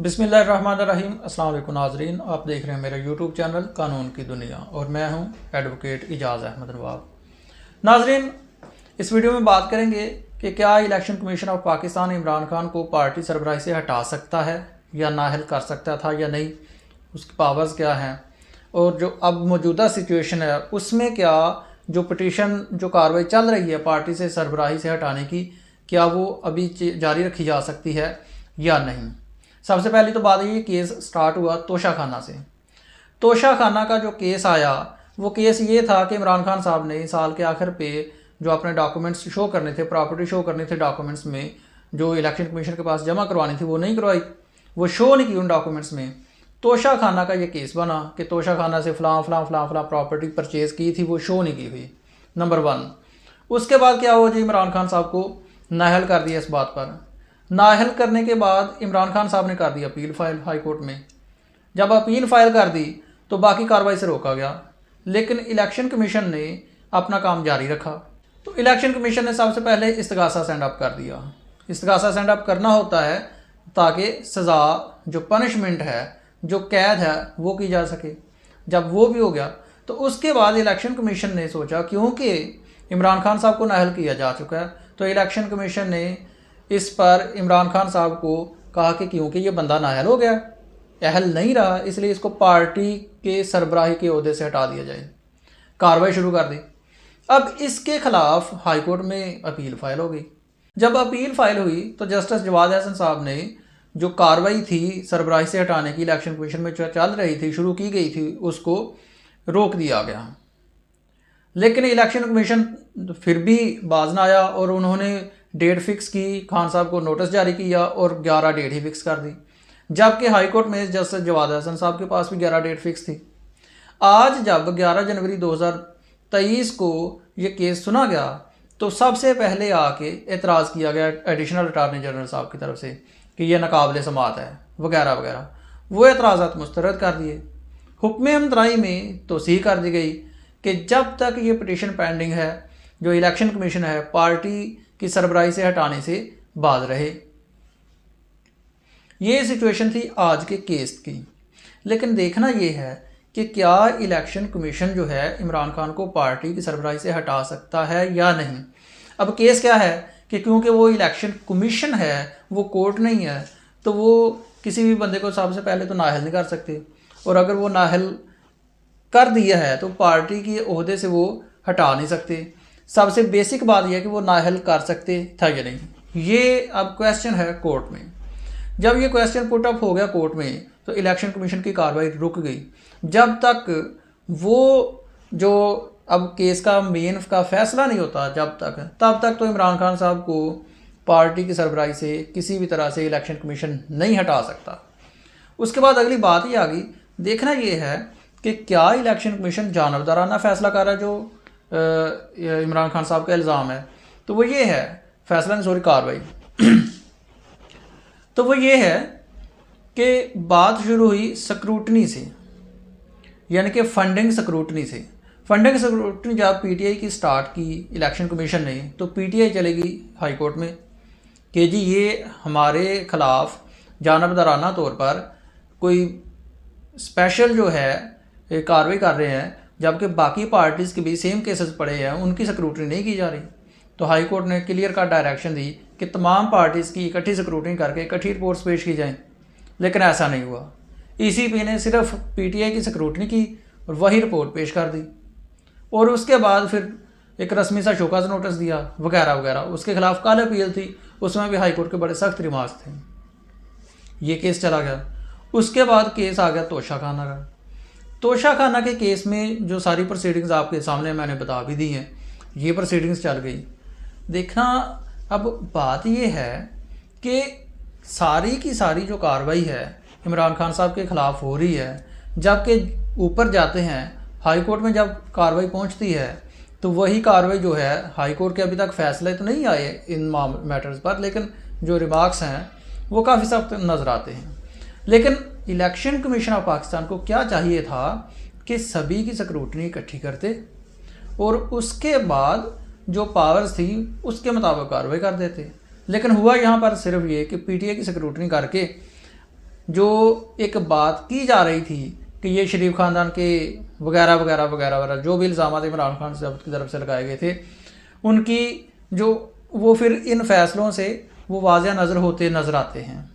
बिस्मिल्लाहिर्रहमानिर्रहीम। अस्सलाम वालेकुम नाजरीन, आप देख रहे हैं मेरा यूट्यूब चैनल कानून की दुनिया और मैं हूं एडवोकेट इजाज़ अहमद नवाब। नाजरीन, इस वीडियो में बात करेंगे कि क्या election commission of Pakistan Imran Khan को पार्टी सरबराही से हटा सकता है या नाअहल कर सकता था या नहीं, उसकी पावर्स क्या हैं और जो अब मौजूदा सिचुएशन है उसमें क्या जो पिटीशन जो कार्रवाई चल रही है पार्टी से सरबराही से हटाने की, क्या वो अभी जारी रखी जा सकती है या नहीं। सबसे पहली तो बात ये केस स्टार्ट हुआ तोशा खाना से। तोशा खाना का जो केस आया वो केस ये था कि इमरान खान साहब ने साल के आखिर पे जो अपने डॉक्यूमेंट्स शो करने थे, प्रॉपर्टी शो करनी थी डॉक्यूमेंट्स में, जो इलेक्शन कमीशन के पास जमा करवानी थी वो नहीं करवाई, वो शो नहीं की उन डॉक्यूमेंट्स में। तोशा खाना का ये केस बना कि तोशा खाना से फलां प्रॉपर्टी परचेज़ की थी, वो शो नहीं की हुई, नंबर 1। उसके बाद क्या हुआ जी, इमरान खान साहब को नाअहल कर दिया इस बात पर। नाअहल करने के बाद इमरान खान साहब ने कर दी अपील फाइल हाई कोर्ट में। जब अपील फाइल कर दी तो बाकी कार्रवाई से रोका गया, लेकिन इलेक्शन कमीशन ने अपना काम जारी रखा। तो इलेक्शन कमीशन ने सबसे पहले इस्तगासा सेंड अप कर दिया। इस्तगासा सेंड अप करना होता है ताकि सज़ा, जो पनिशमेंट है, जो कैद है, वो की जा सके। जब वो भी हो गया तो उसके बाद इलेक्शन कमीशन ने सोचा, क्योंकि इमरान खान साहब को नाअहल किया जा चुका है, तो इलेक्शन कमीशन ने इस पर इमरान खान साहब को कहा कि क्योंकि ये बंदा नाअहल हो गया, अहल नहीं रहा, इसलिए इसको पार्टी के सरबराही के ओहदे से हटा दिया जाए। कार्रवाई शुरू कर दी। अब इसके खिलाफ हाई कोर्ट में अपील फाइल हो गई। जब अपील फाइल हुई तो जस्टिस जवाद हसन साहब ने जो कार्रवाई थी सरबराही से हटाने की इलेक्शन कमीशन में चल रही थी, शुरू की गई थी, उसको रोक दिया गया। लेकिन इलेक्शन कमीशन फिर भी बाज ना आया और उन्होंने डेट फिक्स की, खान साहब को नोटिस जारी किया और 11 डेट ही फिक्स कर दी, जबकि हाई कोर्ट में जस्टिस जवाद हसन साहब के पास भी 11 डेट फिक्स थी। आज जब 11 जनवरी 2023 को ये केस सुना गया तो सबसे पहले आके एतराज़ किया गया एडिशनल अटार्नी जनरल साहब की तरफ से कि यह नाकाबिले समाअत है वगैरह वगैरह। वो एतराज़ात मुस्तरद कर दिए। हुक्म हमदराई में तोसीह कर दी गई कि जब तक ये पिटीशन पेंडिंग है, जो इलेक्शन कमीशन है पार्टी की सरबराही से हटाने से बाज रहे। ये सिचुएशन थी आज के केस की। लेकिन देखना ये है कि क्या इलेक्शन कमीशन जो है इमरान खान को पार्टी की सरबराही से हटा सकता है या नहीं। अब केस क्या है कि क्योंकि वो इलेक्शन कमीशन है, वो कोर्ट नहीं है, तो वो किसी भी बंदे को सबसे पहले तो नाअहल नहीं कर सकते, और अगर वो नाअहल कर दिया है तो पार्टी के ओहदे से वो हटा नहीं सकते। सबसे बेसिक बात यह है कि वो नाअहल कर सकते था या नहीं। ये अब क्वेश्चन है कोर्ट में। जब ये क्वेश्चन पुट अप हो गया कोर्ट में तो इलेक्शन कमीशन की कार्रवाई रुक गई जब तक वो जो अब केस का मेन का फैसला नहीं होता, तब तक तो इमरान खान साहब को पार्टी की सरबराही से किसी भी तरह से इलेक्शन कमीशन नहीं हटा सकता। उसके बाद अगली बात ये आ गई, देखना ये है कि क्या इलेक्शन कमीशन जानबदाराना फैसला कर रहा है, जो इमरान खान साहब का इल्ज़ाम है। तो वो ये है फैसला नहीं, सॉरी, कार्रवाई तो वो ये है कि बात शुरू हुई स्क्रूटनी से, यानी कि फंडिंग स्क्रूटनी से। फंडिंग स्क्रूटनी जब पीटीआई की स्टार्ट की इलेक्शन कमीशन ने, तो पीटीआई चलेगी हाई कोर्ट में कि जी ये हमारे ख़िलाफ़ जानबदाराना तौर पर कोई स्पेशल जो है कार्रवाई कर रहे हैं, जबकि बाकी पार्टीज़ के भी सेम केसेस पड़े हैं, उनकी स्क्रूटनी नहीं की जा रही। तो हाई कोर्ट ने क्लियर कट डायरेक्शन दी कि तमाम पार्टीज़ की इकट्ठी स्क्रूटनी करके इकट्ठी रिपोर्ट्स पेश की जाएं, लेकिन ऐसा नहीं हुआ। ईसीपी ने सिर्फ पीटीआई की स्क्रूटनी की और वही रिपोर्ट पेश कर दी, और उसके बाद फिर एक रस्मी सा शोकाज नोटिस दिया वगैरह वगैरह। उसके खिलाफ कल अपील थी, उसमें भी हाई कोर्ट के बड़े सख्त रिमार्क्स थे। ये केस चला गया। उसके बाद केस आ गया तोशा खाना का। तोशा खाना के केस में जो सारी प्रोसीडिंग्स आपके सामने मैंने बता भी दी हैं, ये प्रोसीडिंग्स चल गई। देखना अब बात ये है कि सारी की सारी जो कार्रवाई है इमरान खान साहब के ख़िलाफ़ हो रही है, जबकि ऊपर जाते हैं हाई कोर्ट में जब कार्रवाई पहुंचती है तो वही कार्रवाई जो है हाई कोर्ट के अभी तक फैसले तो नहीं आए इन मैटर्स पर, लेकिन जो रिमार्क्स हैं वो काफ़ी सख्त नज़र आते हैं। लेकिन इलेक्शन कमीशन ऑफ पाकिस्तान को क्या चाहिए था कि सभी की स्क्रूटनी इकट्ठी करते और उसके बाद जो पावर्स थी उसके मुताबिक कार्रवाई कर देते। लेकिन हुआ यहाँ पर सिर्फ ये कि पीटीआई की स्क्रूटनी करके जो एक बात की जा रही थी कि ये शरीफ ख़ानदान के वगैरह वगैरह वगैरह वगैरह जो भी इल्ज़ाम इमरान खान साहब की तरफ से लगाए गए थे, उनकी जो वो फिर इन फैसलों से वो वाज़ह नज़र होते नज़र आते हैं।